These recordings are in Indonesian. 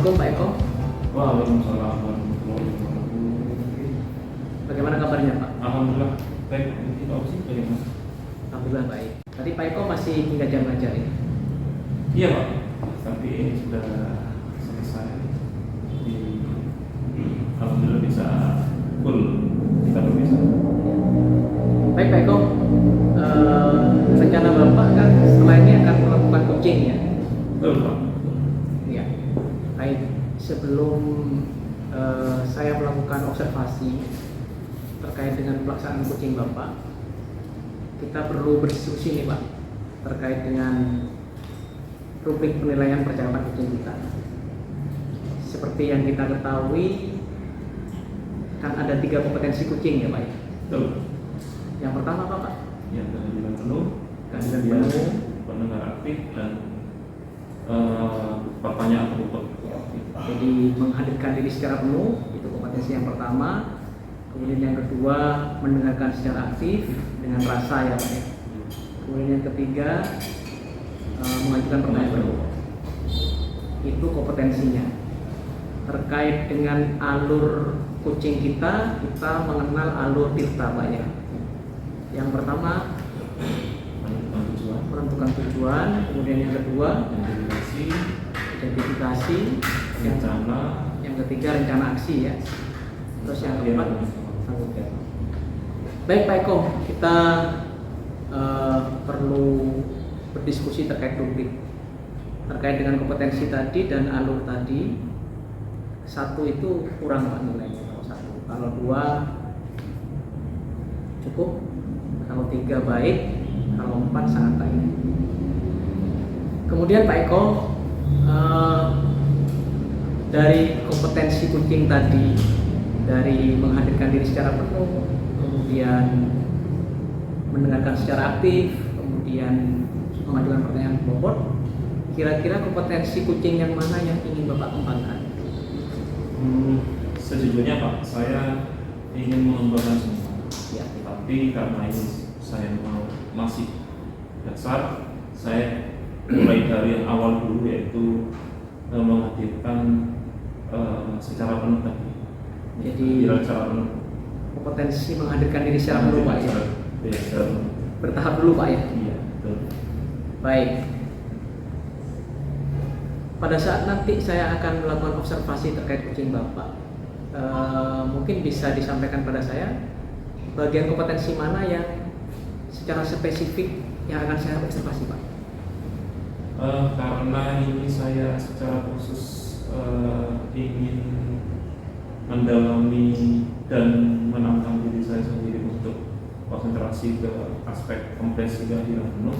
Assalamualaikum Pak Eko. Waalaikumsalam warahmatullahi wabarakatuh. Bagaimana kabarnya Pak? Alhamdulillah baik. Ini Pak Usi bagaimana? Alhamdulillah baik. Tadi Pak Eko masih hingga jam ngajar ya? Iya Pak, tapi ini sudah selesai. Alhamdulillah bisa full kita berpisah. Baik Pak Eko, rencana Bapak kan setelah ini akan melakukan coaching ya? Betul Pak. Iya. Baik, sebelum saya melakukan observasi terkait dengan pelaksanaan coaching Bapak, kita perlu berdiskusi nih Pak terkait dengan rubrik penilaian percakapan coaching kita. Seperti yang kita ketahui, kan ada 3 kompetensi coaching ya Pak ya? Betul. Yang pertama apa Pak? Yang kehadiran penuh, Kehadiran kemudian penuh, pendengar aktif dan pertanyaan tertutup. jadi menghadirkan diri secara penuh, itu kompetensi yang pertama. Kemudian yang kedua, mendengarkan secara aktif dengan rasa ya Pak ya. Kemudian yang ketiga, mengajukan pertanyaan penuh. Itu kompetensinya. Terkait dengan alur coaching kita mengenal alur Tirta Pak ya. Yang pertama, menentukan tujuan, kemudian yang kedua, identifikasi, yang ketiga rencana aksi ya. Terus yang keempat, tanggung jawab. Baik Pak Eko, kita perlu berdiskusi terkait rubrik terkait dengan kompetensi tadi dan alur tadi. 1 itu kurang Pak nilainya, kalau 2 cukup, kalau 3 baik, kalau 4 sangat baik. Kemudian Pak Eko, dari kompetensi coaching tadi, dari menghadirkan diri secara penuh, kemudian mendengarkan secara aktif, kemudian mengajukan pertanyaan bobot, kira-kira kompetensi coaching yang mana yang ingin Bapak kembangkan? Sejujurnya Pak, saya ingin mengembangkan semua Ya. tapi karena ini saya masih dasar, saya mulai dari yang awal dulu, yaitu menghadirkan secara penuh tadi. Jadi Secara penuh. kompetensi menghadirkan diri secara penuh Pak ya? Iya, secara penuh. Bertahap dulu Pak ya? Iya, betul. Baik. Pada saat nanti saya akan melakukan observasi terkait coaching Bapak, mungkin bisa disampaikan pada saya bagian kompetensi mana yang secara spesifik yang akan saya observasi Pak? Karena ini saya secara khusus ingin mendalami dan menantang diri saya sendiri untuk konsentrasi ke aspek kompetensi kehadiran penuh,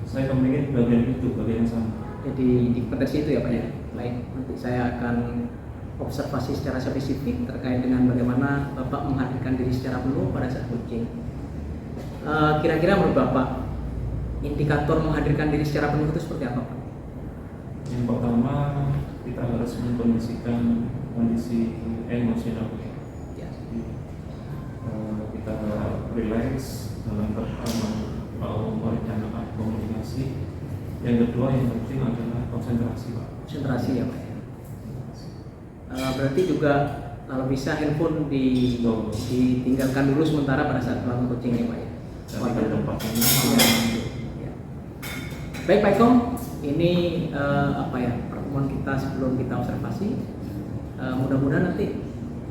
saya kepingin bagian itu, bagian yang sama. Jadi di kompetensi itu ya Pak ya? Baik, nanti saya akan observasi secara spesifik terkait dengan bagaimana Bapak menghadirkan diri secara penuh pada saat coaching. Kira-kira menurut Bapak, indikator menghadirkan diri secara penuh itu seperti apa Pak? Yang pertama, kita harus mengkondisikan kondisi emosional kita. Ya. Jadi, kita relax dalam merencanakan komunikasi. Yang kedua, yang penting adalah konsentrasi Pak. Konsentrasi ya Pak ya? Berarti juga kalau bisa handphone ditinggalkan dulu sementara pada saat melakukan coaching ya Pak ya? Jadi tempatnya Ya. Baik Pak Eko, ini pertemuan kita sebelum kita observasi. Mudah-mudahan nanti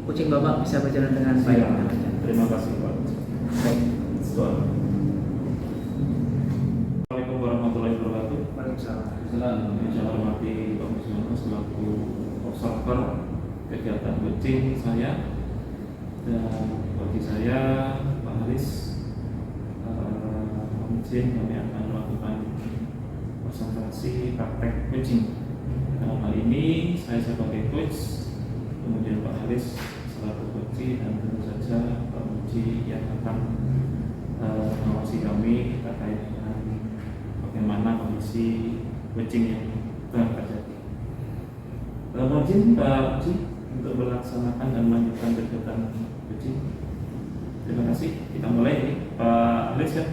coaching Bapak bisa berjalan dengan baik. Terima kasih Pak. Baik. Assalamualaikum warahmatullahi wabarakatuh. Waalaikumsalam. Saya hormati Pak Musyono selaku observer kegiatan coaching saya, dan bagi saya Pak Haris, izin kami akan melakukan konsentrasi praktek coaching. Dalam hal ini saya sebagai coach, kemudian Pak Haris selaku coach, dan tentu saja Pak Muji yang akan mengawasi kami terkait dengan bagaimana kondisi coaching yang telah terjadi. Mohon izin Pak Muji untuk melaksanakan dan melanjutkan kegiatan coaching. Terima kasih. Kita mulai ini Pak Haris ya.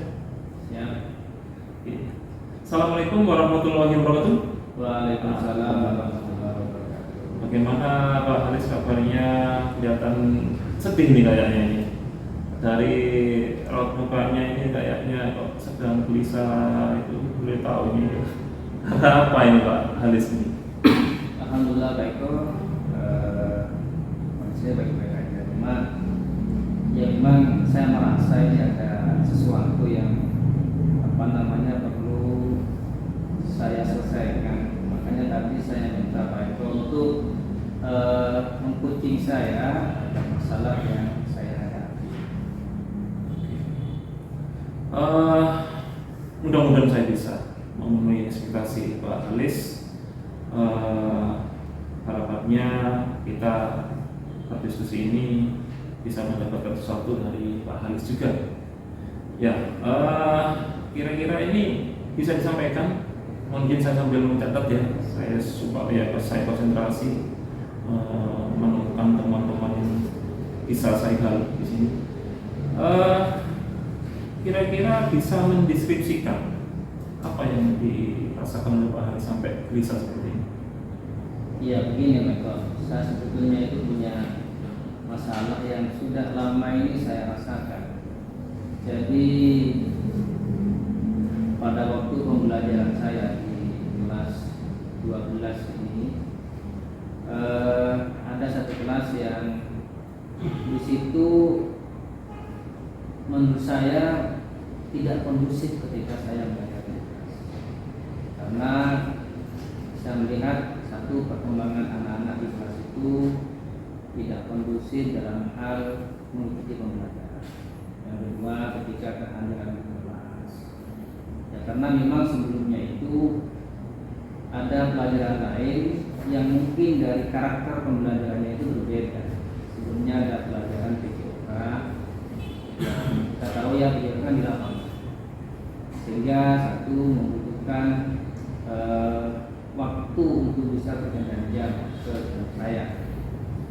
Ya. Assalamualaikum warahmatullahi wabarakatuh. Waalaikumsalam warahmatullahi wabarakatuh. Bagaimana Pak Halis kabarnya? Kelihatan sedih nih kayaknya ini. Dari raut mukanya ini kayaknya kok sedang gelisah, itu boleh tahu ini apa ini Pak Halis ini? Alhamdulillah baik kok. Manusia baik-baik aja. Cuma ya memang saya merasa ini ada sesuatu yang perlu saya selesaikan. Makanya tadi saya minta Pak Eko untuk mengcoaching saya ada masalah yang saya hadapi. Mudah-mudahan saya bisa memenuhi ekspektasi Pak Halis. Harapannya kita berdiskusi ini bisa mendapatkan sesuatu dari Pak Halis juga. Ya, kira-kira ini bisa disampaikan. Mungkin saya sambil mencatat ya, saya konsentrasi menemukan teman-teman bisa saya gali di sini. Kira-kira bisa mendeskripsikan apa yang dirasakan oleh Pak Halis sampai gelisah seperti ini. Iya begini Pak, saya sebetulnya itu punya masalah yang sudah lama ini saya rasakan. Jadi pada waktu pembelajaran saya di kelas 12 ini ada satu kelas yang di situ menurut saya tidak kondusif ketika saya belajar di kelas, karena saya melihat satu, perkembangan anak-anak di kelas itu tidak kondusif dalam hal mengikuti pembelajaran. Yang kedua, ketika kehadiran di kelas, ya karena memang sebelumnya itu ada pelajaran lain yang mungkin dari karakter pembelajarannya itu berbeda. Sebelumnya ada pelajaran PJOK yang kita tahu ya PJOK di lapangan, sehingga satu membutuhkan waktu untuk bisa bergantian jam ke saya.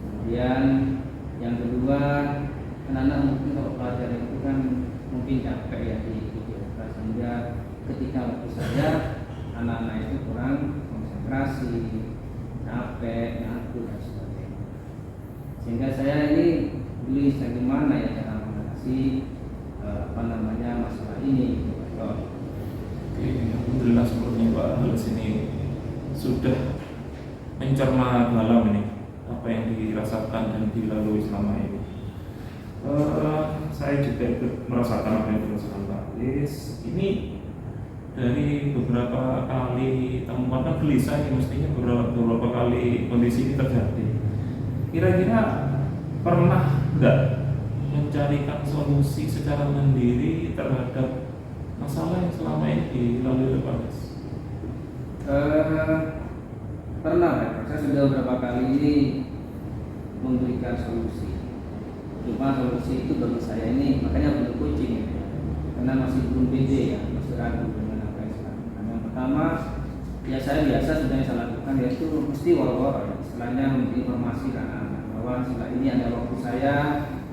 Kemudian yang kedua, anak-anak mungkin kalau pelajaran itu kan mungkin capek ya di PJOK, sehingga ketika waktu saya anak-anak itu kurang konsentrasi, capek, ngantuk dan sebagainya. Sehingga saya ini gelisah gimana ya cara mengatasi masalah ini. Oke, alhamdulillah sepertinya Pak Halis ini sudah mencerna dalam ini apa yang dirasakan dan dilalui selama ini. Saya juga ikut merasakan apa yang dirasakan Pak Halis. Ini dari beberapa kali temuan kan gelisah ini mestinya beberapa kali kondisi ini terjadi. Kira-kira pernah nggak mencarikan solusi secara mandiri terhadap masalah yang selama ini dilalui oleh Pak Halis? Pernah ya, saya sudah beberapa kali ini memberikan solusi. Cuma solusi itu bagi saya ini makanya perlu coaching ya, karena masih belum pede ya, masih ragu dengan apa yang saya lakukan. Yang pertama, ya saya biasa sudah saya lakukan yaitu mesti war-war ya, istilahnya memberi informasi ke anak-anak bahwa setelah ini ada waktu saya,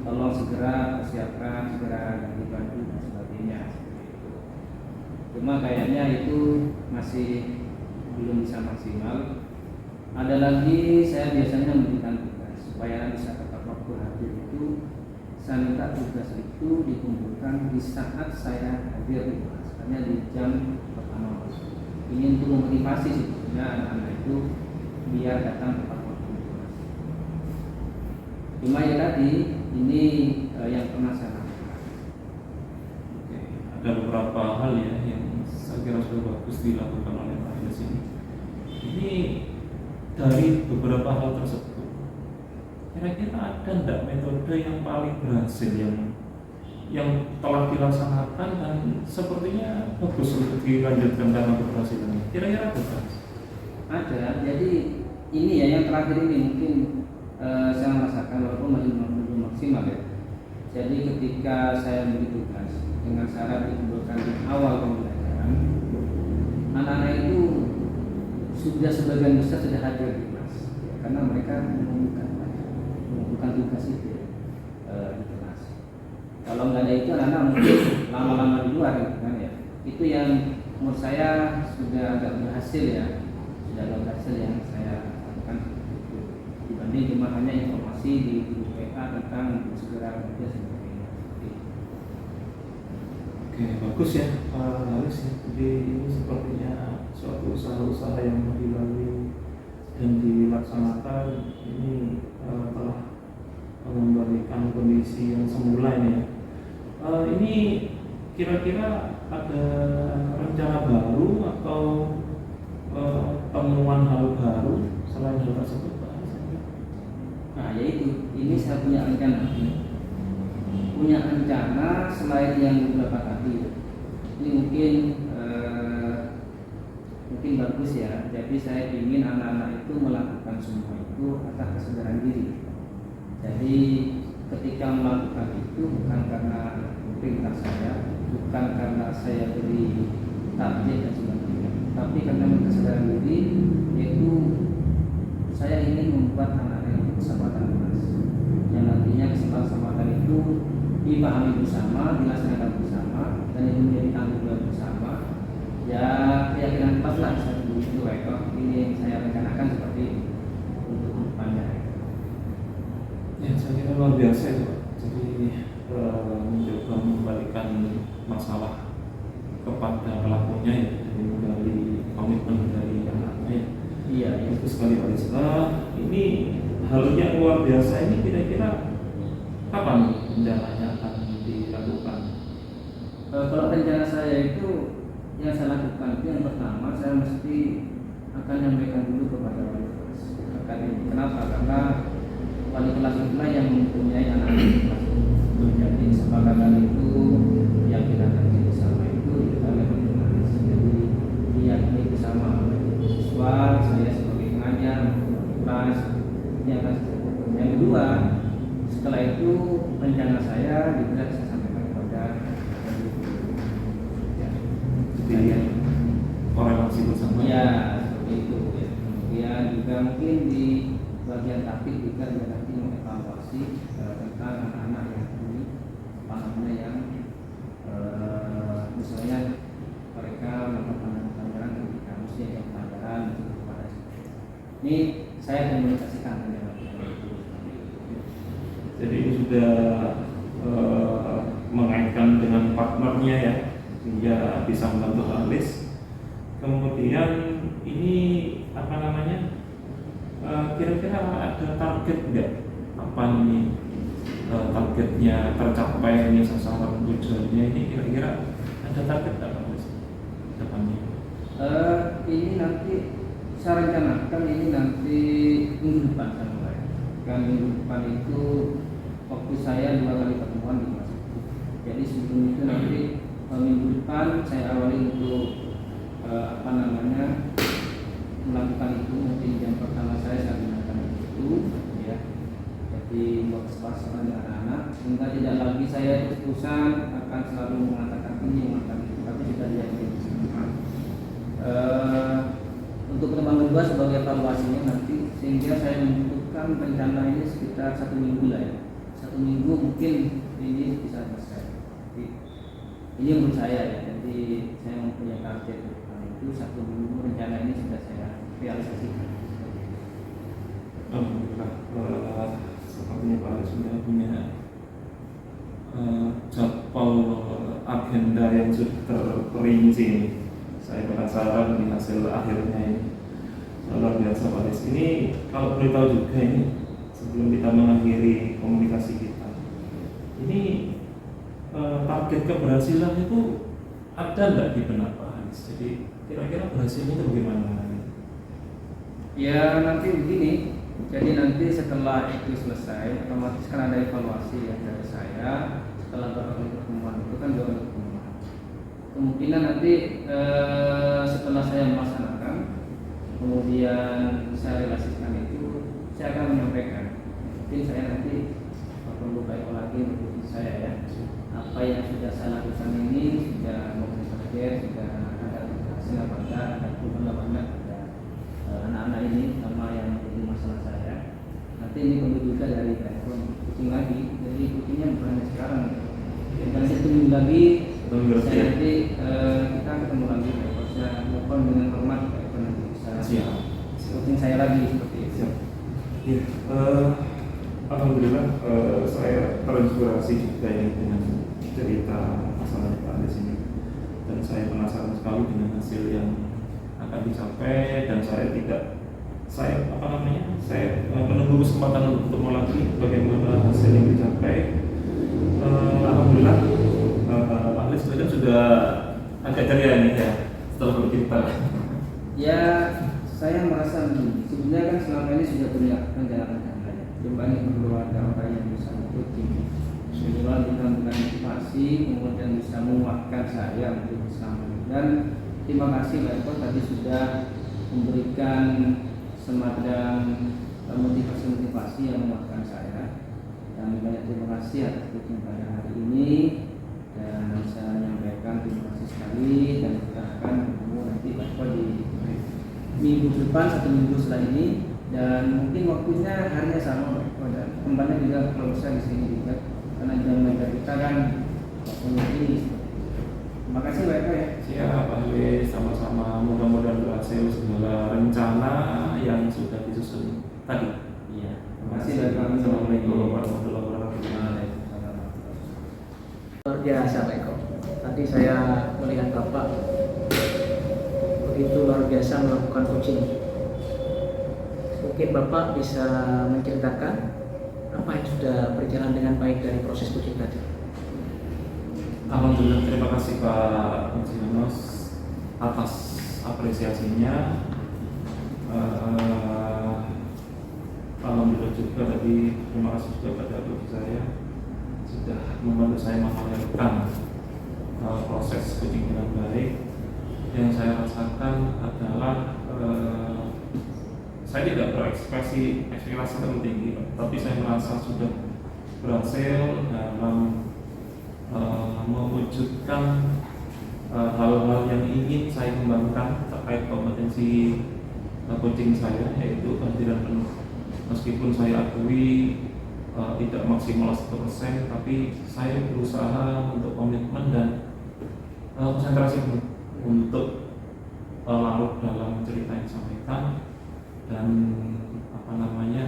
tolong segera persiapkan, segera ganti baju dan sebagainya. Cuma kayaknya itu masih belum bisa maksimal. Ada lagi, saya biasanya memberikan tugas supaya bisa tepat waktu hadir itu. Saya minta tugas itu dikumpulkan di saat saya hadir di kelas, hanya di jam pertama. Ini untuk memotivasi sebetulnya anak-anak itu biar datang tepat waktu di kelas. Cuma ya tadi ini yang pernah saya lakukan. Oke, ada beberapa hal ya yang saya kira sudah bagus dilakukan oleh Pak Halis ini. Ini dari beberapa hal tersebut, kira-kira ada enggak metode yang paling berhasil yang telah dilaksanakan dan sepertinya bagus untuk dilanjutkan karena keberhasilannya? Kira-kira ada kan? Ada. Jadi ini ya yang terakhir ini mungkin saya merasakan walaupun masih belum maksimal ya. Jadi ketika saya memberi tugas dengan syarat dikumpulkan di awal pembelajaran, anak-anak itu sudah sebagian besar sudah hadir di kelas ya, karena mereka mengumpulkan tugas itu di kelas. Kalau nggak ada itu anak-anak mungkin lama-lama di luar gitu kan ya. Itu yang menurut saya sudah agak berhasil ya, sudah agak berhasil yang saya lakukan. dibanding cuma hanya informasi di grup WA tentang segera kerja sebagainya. Oke, bagus ya Pak Haris ya. Jadi ini sepertinya suatu usaha-usaha yang dilalui dan dilaksanakan ini telah mengembalikan kondisi yang semula ini ya. Ini kira-kira ada rencana baru atau temuan hal baru selain hal tersebut Pak Haris? Nah, yaitu ini saya punya rencana selain yang beberapa tadi. Ini mungkin bagus ya. Jadi saya ingin anak-anak itu melakukan semua itu atas kesadaran diri. Jadi ketika melakukan itu bukan karena perintah saya, bukan karena saya beri target dan sebagainya, tapi karena kesadaran diri, yaitu saya ingin membuat anak-anak itu kesempatan emas. Yang nantinya kesempatan itu dipahami bersama, dilaksanakan bersama, dan itu menjadi tanggung jawab bersama. Ya, keyakinan pas lah saya itu rekor. Ini yang saya rencanakan seperti itu untuk depannya. Ya, saya kira luar biasa itu Pak. Jadi mencoba mengembalikan masalah kepada pelakunya ya, jadi menggali komitmen dari anaknya ya. Iya, Itu sekali Pak Haris. Ini hal yang luar biasa ini kira-kira kapan rencananya akan dilakukan? Kalau rencana saya itu yang saya lakukan itu yang pertama saya mesti akan menyampaikan dulu kepada wali kelas akan ini. Kenapa? Karena wali kelas itulah yang mempunyai anak-anak kelas. Jadi kesepakatan itu yang kita nanti bersama itu kita memang menulis. Jadi dia ini bersama siswa, saya sebagai pengajar, kelas, ini akan seperti. Yang kedua, setelah itu rencana saya juga saya sampaikan kepada Jadi korelasi bersama. ya seperti itu ya. Kemudian juga mungkin di bagian taktik juga dia nanti mengevaluasi tentang anak-anak yang ini apa namanya yang misalnya mereka melakukan pelajaran ketika mesti ada pelajaran kepada ini saya komunikasikan dengan Jadi ini sudah mengaitkan dengan partnernya ya, sehingga bisa membantu Haris. Kemudian ini apa namanya? Kira-kira ada target nggak? Apa ini targetnya tercapai, ini sasaran tujuannya ini kira-kira ada target nggak Haris depannya? Ini nanti saya rencanakan ini nanti minggu depan saya mulai. Kan minggu depan itu waktu saya 2 kali pertemuan di kelas itu. Jadi sebelum itu nanti minggu depan saya awali untuk melakukan itu. Mungkin jam pertama saya gunakan itu ya. Jadi buat kesepakatan dengan anak-anak sehingga tidak lagi saya terus-terusan akan selalu mengatakan ini mengatakan itu, tapi sudah diajarkan bersama. Untuk pertemuan kedua sebagai evaluasinya nanti, sehingga saya membutuhkan rencana ini sekitar 1 minggu lah ya. 1 minggu mungkin ini bisa selesai. Jadi, ini menurut saya ya. Jadi saya mempunyai target itu 1 minggu rencana ini sudah saya realisasikan. Alhamdulillah, sepertinya Pak Haris sudah punya jadwal agenda yang sudah terperinci. Saya penasaran di hasil akhirnya ini. Luar biasa Pak Haris. Ini kalau boleh tahu juga ini sebelum kita mengakhiri komunikasi kita, ini target keberhasilan itu ada nggak di benak Pak Haris? Jadi kira-kira berhasilnya itu bagaimana? Ya nanti begini, jadi nanti setelah itu selesai, otomatis kan ada evaluasi ya dari saya. Setelah pertemuan itu kan 2 kali pertemuan. Kemungkinan nanti setelah saya melaksanakan, kemudian saya relasikan itu, saya akan menyampaikan. Mungkin saya nanti perlu baik lagi untuk saya ya. Apa yang sudah saya lakukan ini sudah mungkin target, sudah ada hasil apa enggak, ada perubahan apa enggak. Anak-anak ini sama yang menjadi masalah saya. Nanti ini perlu juga dari telepon kucing lagi. Jadi kucingnya bukan hanya sekarang. Dan 1 minggu lagi saya nanti kita ketemu lagi. Saya mohon dengan hormat nanti bisa kucing saya lagi seperti itu. Ya, saya terinspirasi juga ini dengan cerita masalah Pak Anies ini, dan saya penasaran sekali dengan hasil yang akan dicapai, dan saya menunggu kesempatan untuk melatih bagaimana hasil yang dicapai. Alhamdulillah Pak Anies kan sudah agak ceria ini ya setelah bercerita. Ya, saya merasa begini. Sebenarnya kan selama ini sudah banyak rencana-rencana ya. Banyak keluarga orang yang bisa coaching. Sehingga kita memberikan motivasi, kemudian bisa menguatkan saya untuk bersama. Dan terima kasih Pak Eko tadi sudah memberikan semacam motivasi-motivasi yang menguatkan saya. Dan banyak terima kasih atas coaching pada hari ini. Dan saya menyampaikan terima kasih sekali, dan kita akan bertemu nanti Pak Eko di minggu depan, 1 minggu setelah ini, dan mungkin waktunya harinya sama Pak Eko, dan tempatnya juga kalau bisa di sini juga karena jam mereka kita kan waktunya ini. Terima kasih Pak Eko ya. Siap Pak Anies, sama-sama, mudah-mudahan berhasil segala rencana yang sudah disusun tadi. Iya. Terima kasih Pak Eko. Assalamualaikum warahmatullahi wabarakatuh. Luar biasa Pak Eko. Tadi saya melihat Bapak begitu luar biasa melakukan coaching. Mungkin Bapak bisa menceritakan apa yang sudah berjalan dengan baik dari proses coaching tadi. Alhamdulillah, terima kasih Pak Mujianos atas apresiasinya. Alhamdulillah juga tadi terima kasih juga pada guru saya sudah membantu saya mengalirkan proses coaching dengan baik. Yang saya rasakan adalah saya tidak berekspresi terlalu tinggi, tapi saya merasa sudah berhasil dalam mewujudkan hal-hal yang ingin saya kembangkan terkait kompetensi coaching saya, yaitu kehadiran penuh. Meskipun saya akui tidak maksimal 100%, tapi saya berusaha untuk komitmen dan konsentrasi penuh untuk larut dalam cerita yang disampaikan, dan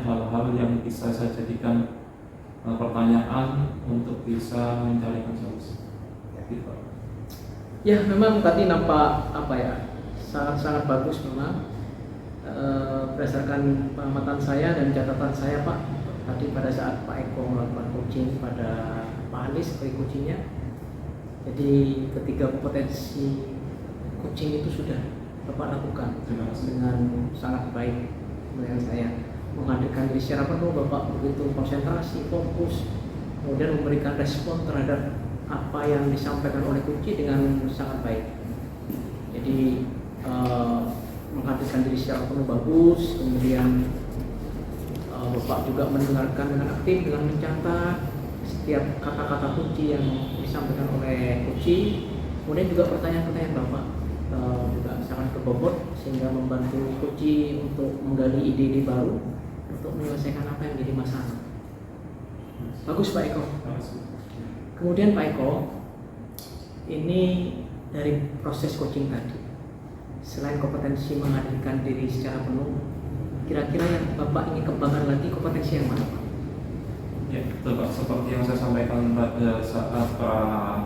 hal-hal yang bisa saya jadikan pertanyaan untuk bisa mencarikan solusi. Gitu. Ya, memang tadi nampak sangat-sangat bagus memang. Berdasarkan pengamatan saya dan catatan saya Pak, tadi pada saat Pak Eko melakukan coaching pada Pak Anies sebagai coachingnya, jadi ketiga kompetensi coaching itu sudah Bapak lakukan dengan sangat baik. Kemudian saya menghadirkan diri secara penuh, Bapak begitu konsentrasi, fokus, kemudian memberikan respon terhadap apa yang disampaikan oleh coach dengan sangat baik. Jadi menghadirkan diri secara penuh bagus, kemudian Bapak juga mendengarkan dengan aktif, dengan mencatat setiap kata-kata kunci yang disampaikan oleh coach. Kemudian juga pertanyaan-pertanyaan Bapak juga sangat berbobot, sehingga membantu coach untuk menggali ide-ide baru untuk menyelesaikan apa yang jadi masalah. Bagus Pak Eko. Kemudian Pak Eko, ini dari proses coaching tadi, selain kompetensi menghadirkan diri secara penuh, kira-kira yang Bapak ingin kembangkan lagi kompetensi yang mana Pak? Ya, betul Pak. Seperti yang saya sampaikan pada saat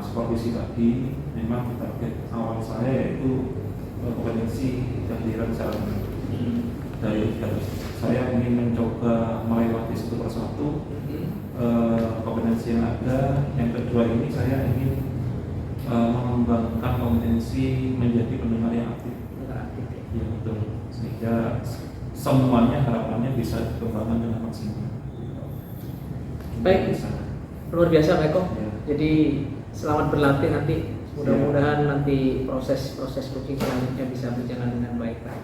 supervisi tadi, memang target awal saya yaitu kompetensi kehadiran secara penuh. Dari saya ingin mencoba melewati satu persatu kompetensi yang ada. Yang kedua ini saya ingin mengembangkan kompetensi menjadi pendengar yang aktif. Ya betul. Sehingga semuanya harapannya bisa dikembangkan dengan maksimal. Baik, luar biasa Pak Eko. Ya. Jadi selamat berlatih nanti. Mudah-mudahan nanti proses coaching selanjutnya bisa berjalan dengan baik Pak.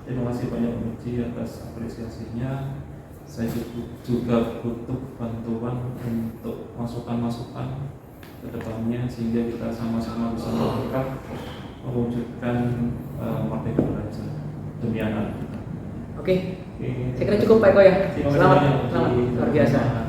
Terima kasih banyak Uji atas apresiasinya. Saya juga butuh bantuan untuk masukan-masukan ke depannya, sehingga kita sama-sama bisa mewujudkan Merdeka Belajar demi anak kita. Oke, saya kira cukup Pak Eko ya. Terima kasih Selamat, banyak, luar biasa.